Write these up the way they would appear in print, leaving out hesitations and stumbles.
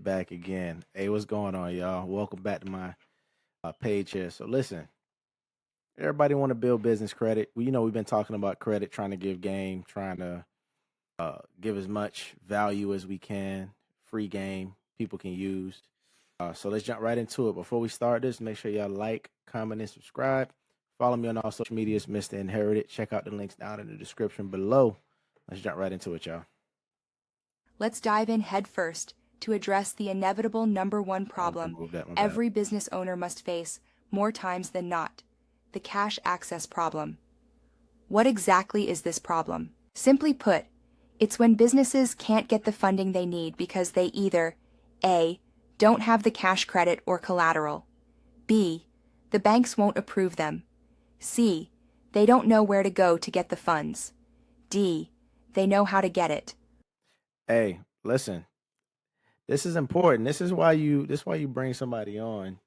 back again. Hey, what's going on, y'all? Welcome back to my page here. So, listen, everybody want to build business credit. We've been talking about credit, trying to give game, trying to give as much value as we can, free game people can use. So let's jump right into it. Before we start this, make sure y'all like, comment, and subscribe. Follow me on all social medias, Mr. Inherited. Check out the links down in the description below. Let's jump right into it, y'all. Let's dive in headfirst to address the inevitable number one I want to problem remove that. My bad. every business owner must face more times than not: the cash access problem. What exactly is this problem? Simply put, it's when businesses can't get the funding they need because they either A. don't have the cash credit or collateral, B. the banks won't approve them, C. they don't know where to go to get the funds, D. they know how to get it. Hey, listen. This is important. This is why you bring somebody on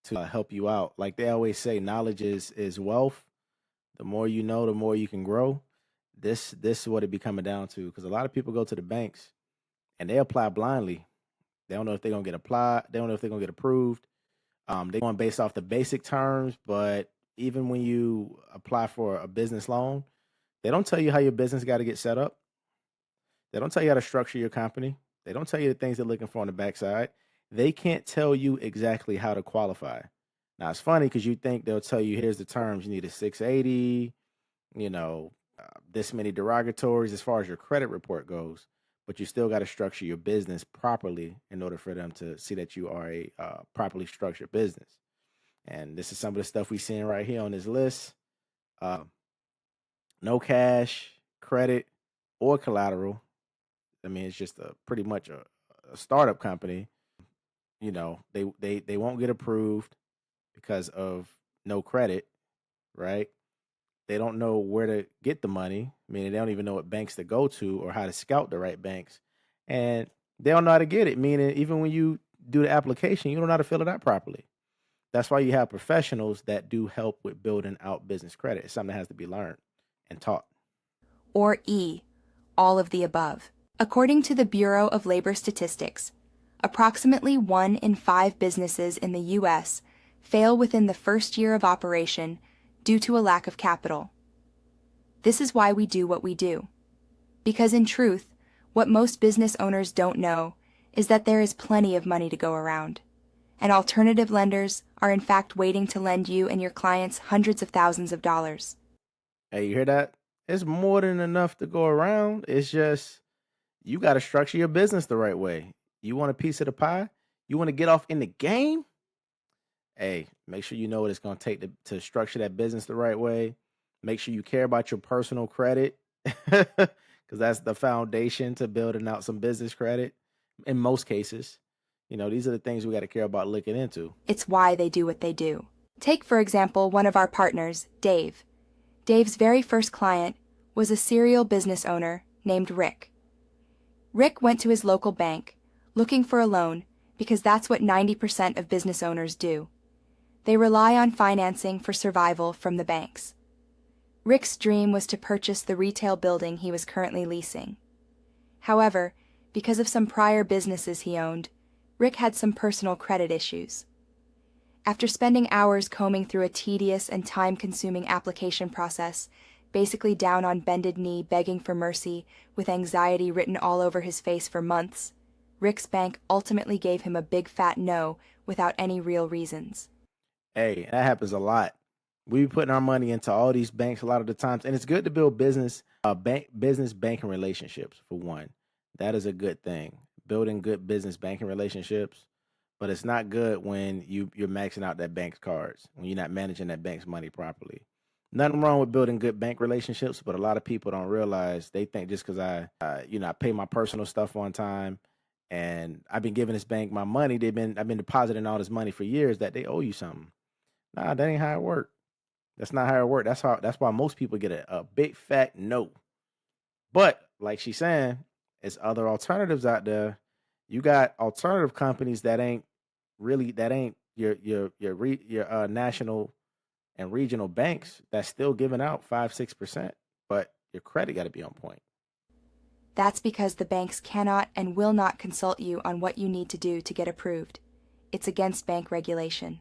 to help you out. Like they always say, knowledge is wealth. The more you know, the more you can grow. This is what it be coming down to. Because a lot of people go to the banks and they apply blindly. They don't know if they're gonna get applied. They don't know if they're gonna get approved. They going based off the basic terms, but even when you apply for a business loan, they don't tell you how your business got to get set up. They don't tell you how to structure your company. They don't tell you the things they're looking for on the backside. They can't tell you exactly how to qualify. Now it's funny because you think they'll tell you here's the terms. You need a 680, this many derogatories as far as your credit report goes, but you still got to structure your business properly in order for them to see that you are a properly structured business. And this is some of the stuff we're seeing right here on this list. Uh, no cash, credit, or collateral. I mean, it's just pretty much a startup company. They won't get approved because of no credit, right? They don't know where to get the money. Meaning they don't even know what banks to go to or how to scout the right banks, and they don't know how to get it. Meaning even when you do the application, you don't know how to fill it out properly. That's why you have professionals that do help with building out business credit. It's something that has to be learned and taught. Or E, all of the above. According to the Bureau of Labor Statistics, approximately 1 in 5 businesses in the U.S. fail within the first year of operation due to a lack of capital. This is why we do what we do. Because in truth, what most business owners don't know is that there is plenty of money to go around, and alternative lenders are in fact waiting to lend you and your clients hundreds of thousands of dollars. Hey, you hear that? It's more than enough to go around. It's just you got to structure your business the right way. You want a piece of the pie? You want to get off in the game? Hey, make sure you know what it's going to take to structure that business the right way. Make sure you care about your personal credit because that's the foundation to building out some business credit in most cases. These are the things we got to care about looking into. It's why they do what they do. Take, for example, one of our partners, Dave. Dave's very first client was a serial business owner named Rick. Rick went to his local bank, looking for a loan because that's what 90% of business owners do. They rely on financing for survival from the banks. Rick's dream was to purchase the retail building he was currently leasing. However, because of some prior businesses he owned, Rick had some personal credit issues. After spending hours combing through a tedious and time-consuming application process, basically down on bended knee begging for mercy with anxiety written all over his face for months, Rick's bank ultimately gave him a big fat no without any real reasons. Hey, that happens a lot. We be putting our money into all these banks a lot of the times, and it's good to build business banking relationships for one. That is a good thing. Building good business banking relationships, but it's not good when you're maxing out that bank's cards when you're not managing that bank's money properly. Nothing wrong with building good bank relationships, but a lot of people don't realize they think just because I pay my personal stuff on time, and I've been giving this bank my money. I've been depositing all this money for years that they owe you something. Nah, that ain't how it works. That's not how it works. That's why most people get a big fat no. But like she's saying, it's other alternatives out there. You got alternative companies that ain't your national and regional banks that's still giving out 5-6%, but your credit got to be on point. That's because the banks cannot and will not consult you on what you need to do to get approved. It's against bank regulation.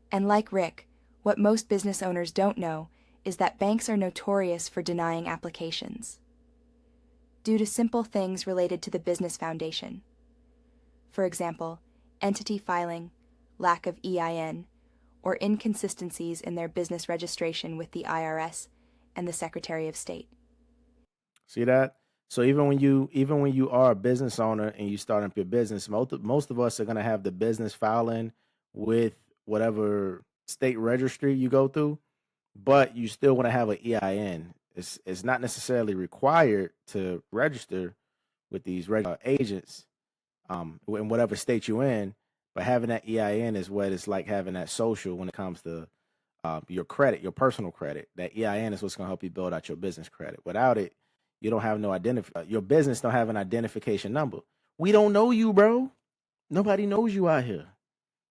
And like Rick, what most business owners don't know is that banks are notorious for denying applications due to simple things related to the business foundation. For example, entity filing, lack of EIN, or inconsistencies in their business registration with the IRS and the Secretary of State. See that? So even when you are a business owner and you start up your business, most of us are gonna have the business filing with whatever state registry you go through, but you still want to have an EIN. It's not necessarily required to register with these regular agents, in whatever state you're in, but having that EIN is what it's like having that social when it comes to your credit, your personal credit. That EIN is what's going to help you build out your business credit. Without it, you don't have no your business don't have an identification number. We don't know you, bro. Nobody knows you out here.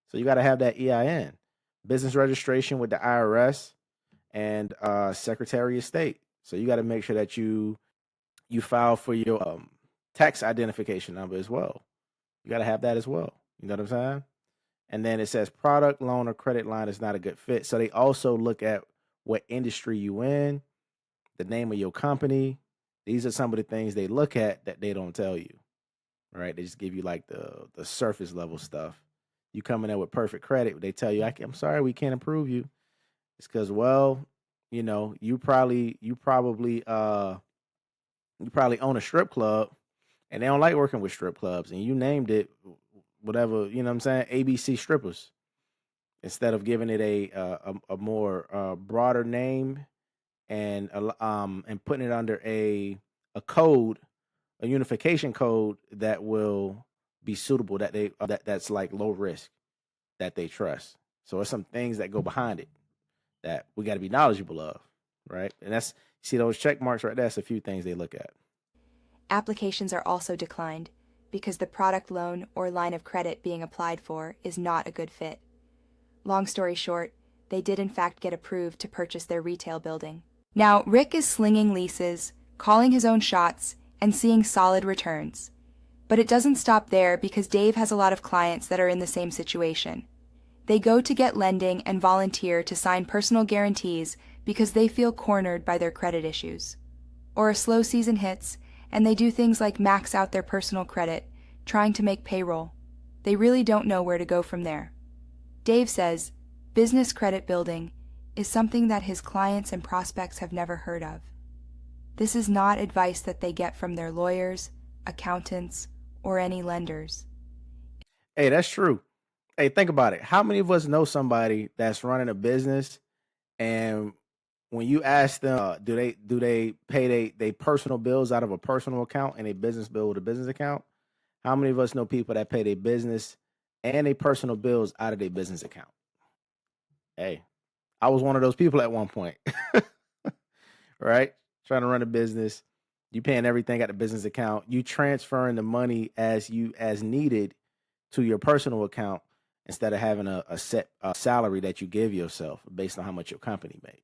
So you got to have that EIN, business registration with the IRS and Secretary of State. So you got to make sure that you file for your tax identification number as well. You got to have that as well. You know what I'm saying? And then it says product, loan, or credit line is not a good fit. So they also look at what industry you in, the name of your company. These are some of the things they look at that they don't tell you, right? They just give you like the surface level stuff. You come in there with perfect credit, they tell you, I'm sorry, we can't approve you. It's because, well, you probably own a strip club and they don't like working with strip clubs and you named it whatever, you know what I'm saying, ABC strippers, instead of giving it a more broader name and putting it under a code, a unification code that will be suitable, that's like low risk, that they trust. So there's some things that go behind it that we got to be knowledgeable of, right? And that's, see those check marks right there. That's a few things they look at. Applications are also declined because the product loan or line of credit being applied for is not a good fit. Long story short, they did in fact get approved to purchase their retail building. Now, Rick is slinging leases, calling his own shots, and seeing solid returns. But it doesn't stop there because Dave has a lot of clients that are in the same situation. They go to get lending and volunteer to sign personal guarantees because they feel cornered by their credit issues. Or a slow season hits, and they do things like max out their personal credit, trying to make payroll. They really don't know where to go from there. Dave says business credit building is something that his clients and prospects have never heard of. This is not advice that they get from their lawyers, accountants, or any lenders. Hey, that's true. Hey, think about it. How many of us know somebody that's running a business, and when you ask them, do they pay they personal bills out of a personal account and a business bill with a business account? How many of us know people that pay their business and their personal bills out of their business account? Hey, I was one of those people at one point, right? Trying to run a business, you paying everything at the business account, you transferring the money as needed to your personal account instead of having a set salary that you give yourself based on how much your company made,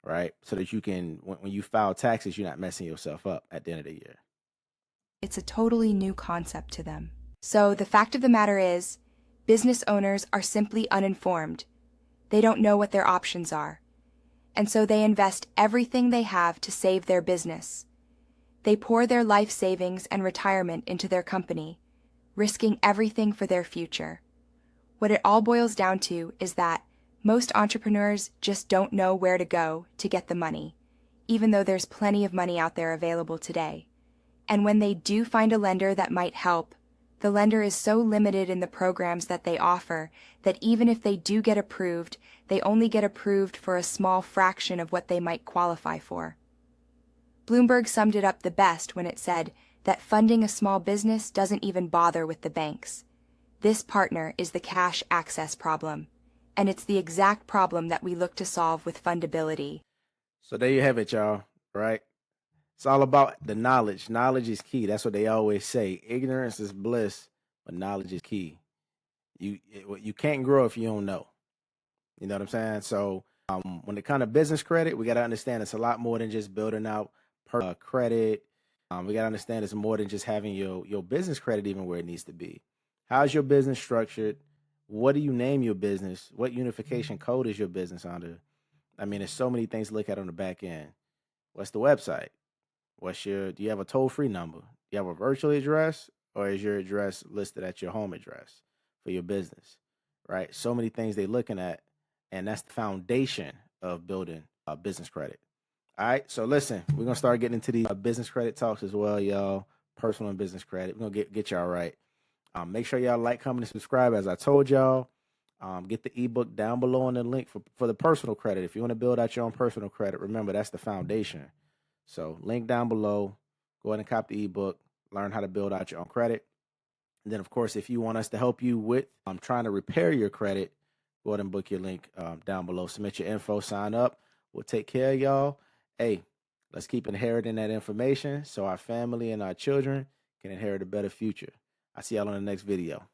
right? So that you can, when you file taxes, you're not messing yourself up at the end of the year. It's a totally new concept to them. So the fact of the matter is, business owners are simply uninformed. They don't know what their options are. And so they invest everything they have to save their business. They pour their life savings and retirement into their company, risking everything for their future. What it all boils down to is that most entrepreneurs just don't know where to go to get the money, even though there's plenty of money out there available today. And when they do find a lender that might help, the lender is so limited in the programs that they offer that even if they do get approved, they only get approved for a small fraction of what they might qualify for. Bloomberg summed it up the best when it said that funding a small business doesn't even bother with the banks. This partner is the cash access problem, and it's the exact problem that we look to solve with fundability. So there you have it, y'all, right? It's all about the knowledge. Knowledge is key. That's what they always say. Ignorance is bliss, but knowledge is key. You can't grow if you don't know. You know what I'm saying? So when it comes to business credit, we got to understand it's a lot more than just building out credit. We got to understand it's more than just having your business credit even where it needs to be. How's your business structured? What do you name your business? What unification code is your business under? I mean, there's so many things to look at on the back end. What's the website? Do you have a toll free number? Do you have a virtual address, or is your address listed at your home address for your business? Right? So many things they're looking at, and that's the foundation of building a business credit. All right. So listen, we're gonna start getting into these business credit talks as well, y'all. Personal and business credit. We're gonna get y'all right. Make sure y'all like, comment, and subscribe. As I told y'all, get the ebook down below in the link for the personal credit. If you want to build out your own personal credit, remember that's the foundation. So link down below. Go ahead and copy the ebook. Learn how to build out your own credit. And then, of course, if you want us to help you with trying to repair your credit, go ahead and book your link down below. Submit your info, sign up. We'll take care of y'all. Hey, let's keep inheriting that information so our family and our children can inherit a better future. I'll see y'all on the next video.